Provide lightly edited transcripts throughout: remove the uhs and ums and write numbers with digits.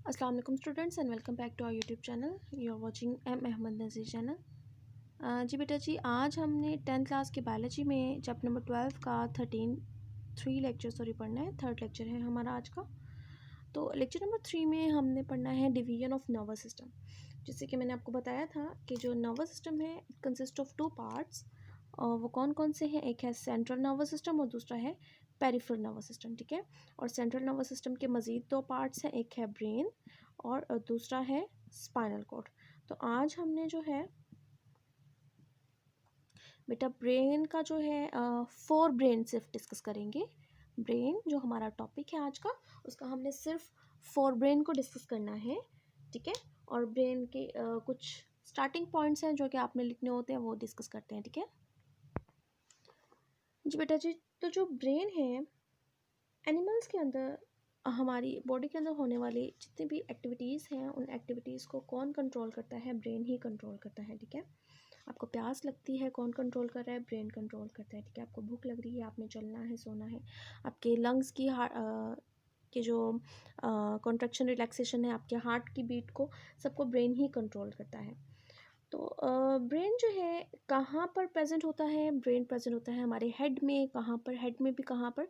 अस्सलाम वालेकुम students and welcome back to our YouTube channel. You are watching M Ahmad Nazir channel. जी बेटा जी, आज हमने 10th क्लास के बायोलॉजी में चैप्टर नंबर 12 का 3 लेक्चर पढ़ना है। थर्ड लेक्चर है हमारा आज का। तो लेक्चर नंबर 3 में हमने पढ़ना है डिवीजन ऑफ नर्वस सिस्टम। जैसे कि मैंने आपको बताया था कि जो नर्वस सिस्टम है इट कंसिस्ट ऑफ 2 पार्ट्स। और वो कौन कौन से हैं? एक है सेंट्रल नर्वस सिस्टम और दूसरा है पेरिफेरल नर्वस सिस्टम। ठीक है। और सेंट्रल नर्वस सिस्टम के मज़ीद 2 पार्ट्स हैं, एक है ब्रेन और दूसरा है स्पाइनल कॉर्ड। तो आज हमने जो है बेटा ब्रेन का जो है 4 ब्रेन सिर्फ डिस्कस करेंगे। ब्रेन जो हमारा टॉपिक है आज का, उसका हमने सिर्फ 4 ब्रेन को डिस्कस करना है। ठीक है। और ब्रेन के कुछ स्टार्टिंग पॉइंट्स हैं जो कि आपने लिखने होते हैं, वो डिस्कस करते हैं। ठीक है जी बेटा जी। तो जो ब्रेन है एनिमल्स के अंदर, हमारी बॉडी के अंदर होने वाली जितनी भी एक्टिविटीज़ हैं, उन एक्टिविटीज़ को कौन कंट्रोल करता है? ब्रेन ही कंट्रोल करता है। ठीक है। आपको प्यास लगती है, कौन कंट्रोल कर रहा है? ब्रेन कंट्रोल करता है। ठीक है। आपको भूख लग रही है, आपने चलना है, सोना है, आपके लंग्स की के जो कॉन्ट्रैक्शन रिलैक्सेशन है, आपके हार्ट की बीट को, सबको ब्रेन ही कंट्रोल करता है। तो ब्रेन जो है कहाँ पर प्रेजेंट होता है? ब्रेन प्रेजेंट होता है हमारे हेड में। कहाँ पर? हेड में भी कहाँ पर?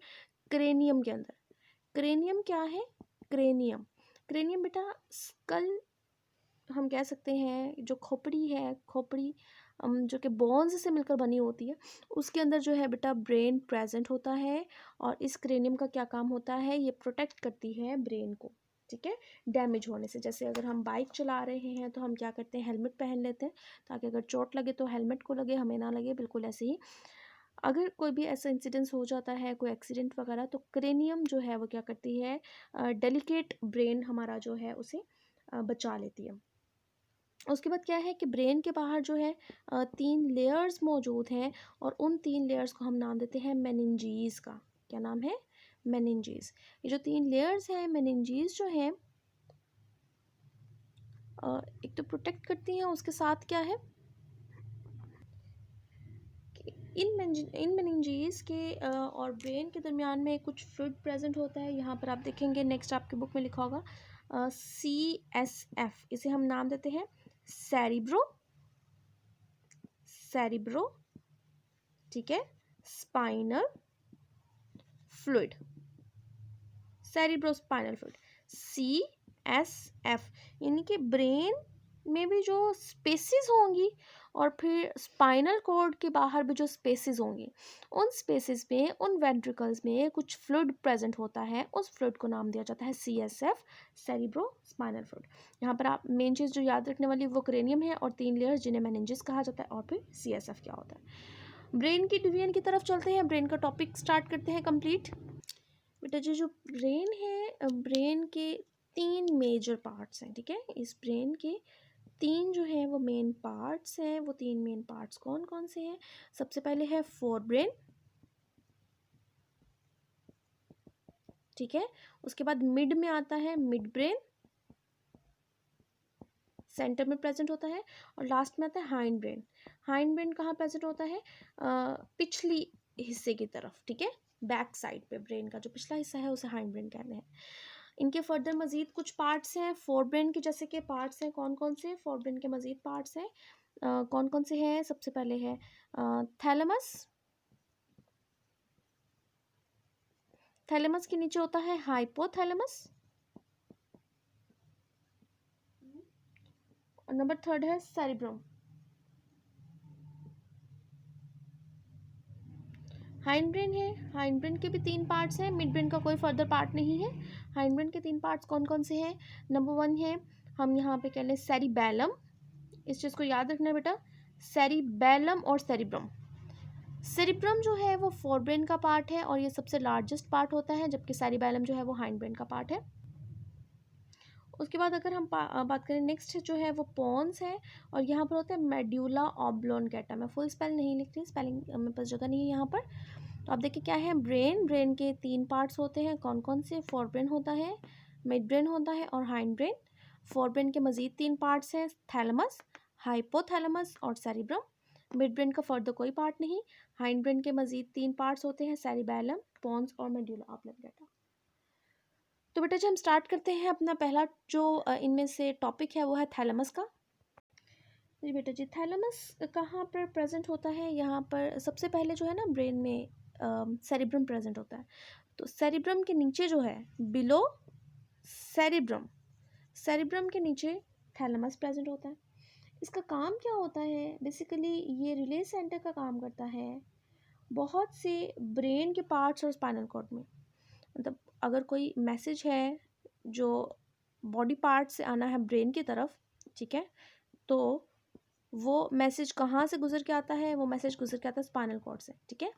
क्रेनियम के अंदर। क्रेनियम क्या है? क्रेनियम क्रेनियम बेटा स्कल हम कह सकते हैं। जो खोपड़ी है, खोपड़ी जो कि बोन्स से मिलकर बनी होती है, उसके अंदर जो है बेटा ब्रेन प्रेजेंट होता है। और इस क्रेनियम का क्या काम होता है? ये प्रोटेक्ट करती है ब्रेन को। ठीक है। डैमेज होने से, जैसे अगर हम बाइक चला रहे हैं तो हम क्या करते हैं? हेलमेट पहन लेते हैं ताकि अगर चोट लगे तो हेलमेट को लगे, हमें ना लगे। बिल्कुल ऐसे ही अगर कोई भी ऐसा इंसिडेंस हो जाता है, कोई एक्सीडेंट वगैरह, तो क्रेनियम जो है वो क्या करती है? डेलिकेट ब्रेन हमारा जो है उसे बचा लेती है। उसके बाद क्या है कि ब्रेन के बाहर जो है 3 लेयर्स मौजूद हैं। और उन 3 लेयर्स को हम नाम देते हैं मेनिंजीज का। क्या नाम है? मेनिंजीज। ये जो 3 लेयर्स हैं मेनिंजीज जो हैं, एक तो प्रोटेक्ट करती हैं, उसके साथ क्या है कि इन मेनिंजीज के और ब्रेन के दरमियान में कुछ फ्लूइड प्रेजेंट होता है। यहाँ पर आप देखेंगे, नेक्स्ट आपके बुक में लिखा होगा CSF। इसे हम नाम देते हैं सेरिब्रो। ठीक है। Spinal fluid, cerebrospinal fluid, CSF। यानी कि ब्रेन में भी जो स्पेसिस होंगी और फिर स्पाइनल कॉर्ड के बाहर भी जो स्पेसिस होंगी, उन स्पेसिस में, उन वेंट्रिकल्स में कुछ फ्लूइड प्रेजेंट होता है। उस फ्लूइड को नाम दिया जाता है CSF, सेरिब्रो स्पाइनल फ्लूइड। यहाँ पर आप मेन चीज़ जो याद रखने वाली वो क्रेनियम है और 3 लेयर्स जिन्हें मेनिंजेस कहा जाता है, और फिर CSF क्या होता है। ब्रेन की डिवीजन की तरफ चलते हैं, ब्रेन का टॉपिक स्टार्ट करते हैं कंप्लीट। बेटा जी, जो ब्रेन है, ब्रेन के 3 मेजर पार्ट्स हैं। ठीक है। इस ब्रेन के 3 जो है वो मेन पार्ट्स हैं। वो 3 मेन पार्ट्स कौन कौन से हैं? सबसे पहले है फोर ब्रेन। ठीक है। उसके बाद मिड में आता है मिड ब्रेन, सेंटर में प्रेजेंट होता है। और लास्ट में आता है हाइंड ब्रेन। हाइंड ब्रेन कहाँ प्रेजेंट होता है? पिछली हिस्से की तरफ। ठीक है। बैक साइड पे ब्रेन का जो पिछला हिस्सा है उसे हाइंड ब्रेन कहते हैं। इनके फर्दर मजीद कुछ पार्ट्स हैं फोर ब्रेन के, जैसे कि पार्ट्स हैं कौन कौन से? फोर ब्रेन के मजीद पार्ट्स हैं कौन कौन से हैं? सबसे पहले है थैलेमस। थैलेमस के नीचे होता है हाइपोथैलेमस। और नंबर 3 है सेरिब्रम। हाइंड ब्रेन है, हाइंड ब्रेन के भी 3 पार्ट्स हैं, मिड ब्रेन का कोई फर्दर पार्ट नहीं है। हाइंड ब्रेन के 3 पार्ट्स कौन कौन से हैं? नंबर 1 है, हम यहाँ पे कह लें सेरिबैलम। इस चीज़ को याद रखना है बेटा, सेरिबैलम और सेरिब्रम। सेरिब्रम जो है वो फोर ब्रेन का पार्ट है और ये सबसे लार्जेस्ट पार्ट होता है, जबकि सेरिबैलम जो है वो हाइंड ब्रेन का पार्ट है। उसके बाद अगर हम बात करें नेक्स्ट जो है वो पोन्स है। और यहाँ पर होता है मेड्यूला ऑब्लोंगेटा। मैं फुल स्पेल नहीं लिख रही, स्पेलिंग मेरे पास जगह नहीं है यहाँ पर। तो आप देखिए क्या है, ब्रेन, ब्रेन के 3 पार्ट्स होते हैं कौन कौन से? फोर ब्रेन होता है, मिड ब्रेन होता है और हाइंड ब्रेन। फोर ब्रेन के मजीद 3 पार्ट्स हैं, थैलेमस, हाइपोथैलेमस और सेरिब्रम। मिड ब्रेन का फर्दर कोई पार्ट नहीं। हाइंड ब्रेन के मजीद 3 पार्ट्स होते हैं, सेरिबैलम, पोन्स और मेड्यूला ऑब्लोंगेटा। तो बेटा जी हम स्टार्ट करते हैं अपना पहला जो इनमें से टॉपिक है वो है थैलेमस का। जी बेटा जी, थैलेमस कहाँ पर प्रेजेंट होता है? यहाँ पर सबसे पहले जो है ना ब्रेन में सेरिब्रम प्रेजेंट होता है। तो सेरिब्रम के नीचे जो है बिलो सेरिब्रम, सेरिब्रम के नीचे थैलेमस प्रेजेंट होता है। इसका काम क्या होता है? बेसिकली ये रिले सेंटर का काम करता है बहुत से ब्रेन के पार्ट्स और स्पाइनल कॉर्ड में। मतलब अगर कोई मैसेज है जो बॉडी पार्ट से आना है ब्रेन की तरफ, ठीक है, तो वो मैसेज कहाँ से गुजर के आता है? वो मैसेज गुजर के आता है स्पाइनल कॉर्ड से, ठीक है।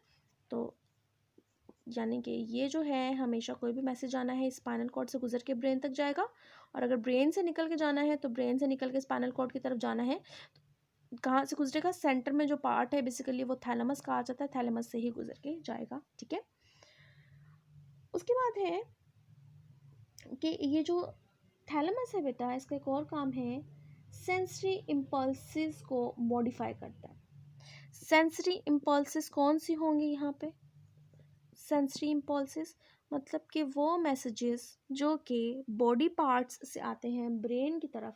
तो यानी कि ये जो है हमेशा कोई भी मैसेज आना है स्पाइनल कॉर्ड से गुजर के ब्रेन तक जाएगा, और अगर ब्रेन से निकल के जाना है तो ब्रेन से निकल के स्पाइनल कॉर्ड की तरफ जाना है। कहाँ से गुजरेगा? सेंटर में जो पार्ट है बेसिकली वो थैलेमस कहा जाता है, थैलेमस से ही गुजर के जाएगा, ठीक है। उसके बाद है कि ये जो थैलेमस है बेटा, इसका एक और काम है, सेंसरी इम्पल्सिस को मॉडिफाई करता है। सेंसरी इम्पल्सिस कौन सी होंगी यहाँ पे? सेंसरी इम्पल्सिस मतलब कि वो मैसेजेस जो कि बॉडी पार्ट्स से आते हैं ब्रेन की तरफ,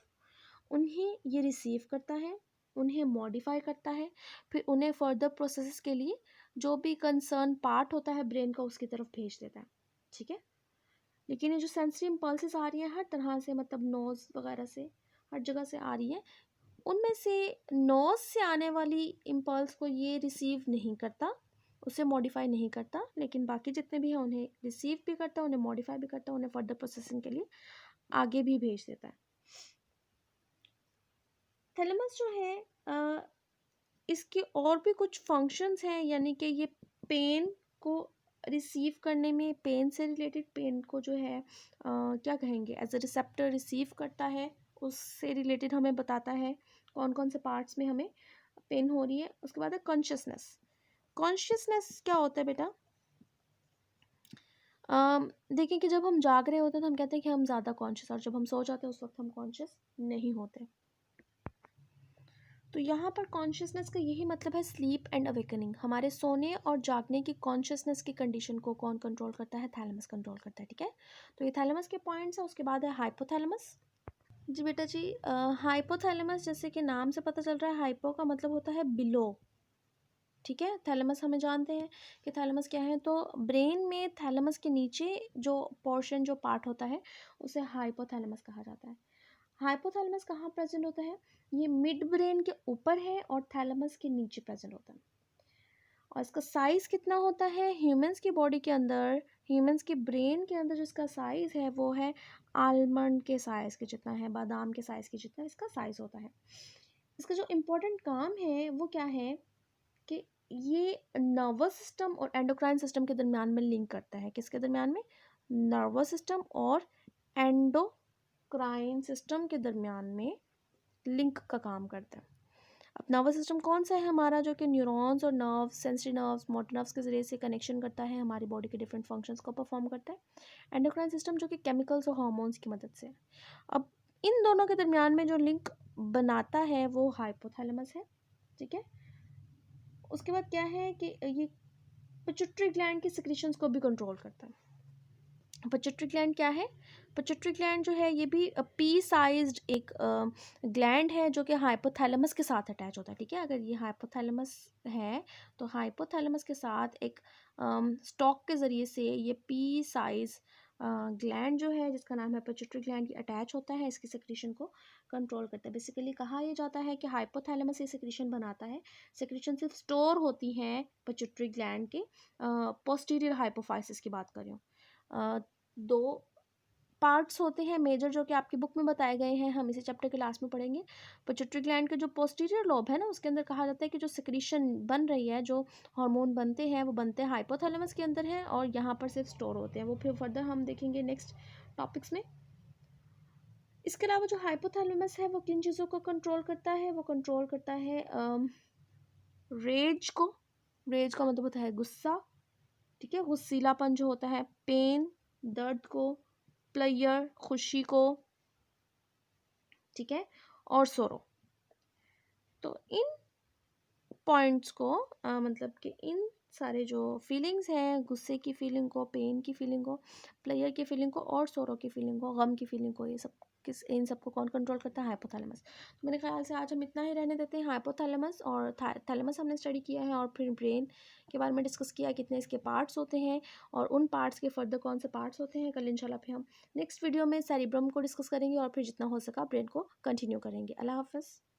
उन्हें ये रिसीव करता है, उन्हें मॉडिफाई करता है, फिर उन्हें फर्दर प्रोसेस के लिए जो भी कंसर्न पार्ट होता है ब्रेन का उसकी तरफ भेज देता है, ठीक है। लेकिन ये जो सेंसरी इम्पल्सेस आ रही हैं हर तरह से, मतलब नोज़ वगैरह से, हर जगह से आ रही है, उनमें से नोज़ से आने वाली इम्पल्स को ये रिसीव नहीं करता, उसे मॉडिफाई नहीं करता, लेकिन बाकी जितने भी हैं उन्हें रिसीव भी करता है, उन्हें मॉडिफाई भी करता है, उन्हें फर्दर प्रोसेसिंग के लिए आगे भी भेज देता है। थैलेमस जो है इसके और भी कुछ फंक्शंस हैं, यानी कि ये पेन को रिसीव करने में, पेन से रिलेटेड पेन को जो है क्या कहेंगे, एज अ रिसेप्टर रिसीव करता है, उससे रिलेटेड हमें बताता है कौन कौन से पार्ट्स में हमें पेन हो रही है। उसके बाद है कॉन्शियसनेस। कॉन्शियसनेस क्या होता है बेटा? देखिए कि जब हम जाग रहे होते हैं तो हम कहते हैं कि हम ज़्यादा कॉन्शियस, और जब हम सो जाते हैं उस वक्त हम कॉन्शियस नहीं होते। तो यहाँ पर कॉन्शियसनेस का यही मतलब है, स्लीप एंड अवेकनिंग। हमारे सोने और जागने की कॉन्शियसनेस की कंडीशन को कौन कंट्रोल करता है? थैलेमस कंट्रोल करता है, ठीक है। तो ये थैलेमस के पॉइंट्स है। उसके बाद है हाइपोथैलेमस। जी बेटा जी, हाइपोथैलेमस जैसे कि नाम से पता चल रहा है, हाइपो का मतलब होता है बिलो, ठीक है। थैलेमस हमें जानते हैं कि थैलेमस क्या है, तो ब्रेन में थैलेमस के नीचे जो पोर्शन, जो पार्ट होता है उसे हाइपोथैलेमस कहा जाता है। हाइपोथैलेमस कहाँ प्रेजेंट होता है? ये मिड ब्रेन के ऊपर है और थैलेमस के नीचे प्रेजेंट होता है। और इसका साइज़ कितना होता है? ह्यूमंस की बॉडी के अंदर, ह्यूमंस के ब्रेन के अंदर जिसका साइज़ है वो है आलमंड के साइज़ के जितना है, बादाम के साइज़ के जितना इसका साइज़ होता है। इसका जो इम्पोर्टेंट काम है वो क्या है कि ये नर्वस सिस्टम और एंडोक्राइन सिस्टम के दरमियान में लिंक करता है। किसके दरमियान में? नर्वस सिस्टम और एंडोक्राइन सिस्टम के दरमियान में लिंक का काम करता है। अब नर्वस सिस्टम कौन सा है हमारा? जो कि न्यूरॉन्स और nerves, sensory nerves, motor nerves के ज़रिए से कनेक्शन करता है, हमारी बॉडी के डिफरेंट फंक्शंस को परफॉर्म करता है। एंडोक्राइन सिस्टम जो कि केमिकल्स और हार्मोन्स की मदद से। अब इन दोनों के दरमियान में जो लिंक बनाता है वो हाइपोथैलेमस है, ठीक है। उसके बाद क्या है कि ये पिट्यूटरी ग्लैंड की सिक्रीशंस को भी कंट्रोल करता है। पिट्यूटरी ग्लैंड क्या है? पिट्यूटरी ग्लैंड जो है ये भी पी साइज्ड एक ग्लैंड है जो कि हाइपोथैलेमस के साथ अटैच होता है, ठीक है। अगर ये हाइपोथैलेमस है तो हाइपोथैलेमस के साथ एक स्टॉक के ज़रिए से ये पी साइज ग्लैंड जो है जिसका नाम है पिट्यूटरी ग्लैंड, ये अटैच होता है, इसकी सिक्रीशन को कंट्रोल करता है। बेसिकली कहा यह जाता है कि हाइपोथैलेमस ये सिक्रीशन बनाता है, सिक्रीशन सिर्फ स्टोर होती हैं पिट्यूटरी ग्लैंड के पोस्टीरियर हाइपोफाइसिस की बात करें। दो पार्ट्स होते हैं मेजर जो कि आपकी बुक में बताए गए हैं, हम इसी चैप्टर के लास्ट में पढ़ेंगे। पिट्यूटरी ग्लैंड के जो पोस्टीरियर लोब है ना, उसके अंदर कहा जाता है कि जो सिक्रीशन बन रही है, जो हार्मोन बनते हैं वो बनते हैं हाइपोथैलेमस के अंदर हैं, और यहाँ पर सिर्फ स्टोर होते हैं। वो फिर फर्दर हम देखेंगे नेक्स्ट टॉपिक्स में। इसके अलावा जो हाइपोथैलेमस है वो किन चीज़ों को कंट्रोल करता है? वो कंट्रोल करता है रेज को। रेज का मतलब होता है गुस्सा, ठीक है। गुस्सीलापन जो होता है, पेन, दर्द को, प्लेयर, खुशी को, ठीक है, और सोरो। तो इन पॉइंट्स को मतलब कि इन सारे जो फीलिंग्स हैं, गुस्से की फीलिंग को, पेन की फीलिंग को, प्लेयर की फीलिंग को और सोरो की फीलिंग को, गम की फीलिंग को, ये सब इन सबको कौन कंट्रोल करता है? हाइपोथैलेमस। तो मेरे ख्याल से आज हम इतना ही रहने देते हैं। हाइपोथैलेमस और थैलेमस हमने स्टडी किया है, और फिर ब्रेन के बारे में डिस्कस किया, कितने इसके पार्ट्स होते हैं और उन पार्ट्स के फर्दर कौन से पार्ट्स होते हैं। कल इंशाल्लाह फिर हम नेक्स्ट वीडियो में सेरिब्रम को डिस्कस करेंगे और फिर जितना हो सका ब्रेन को कंटिन्यू करेंगे। अल्लाह हाफ़िज़।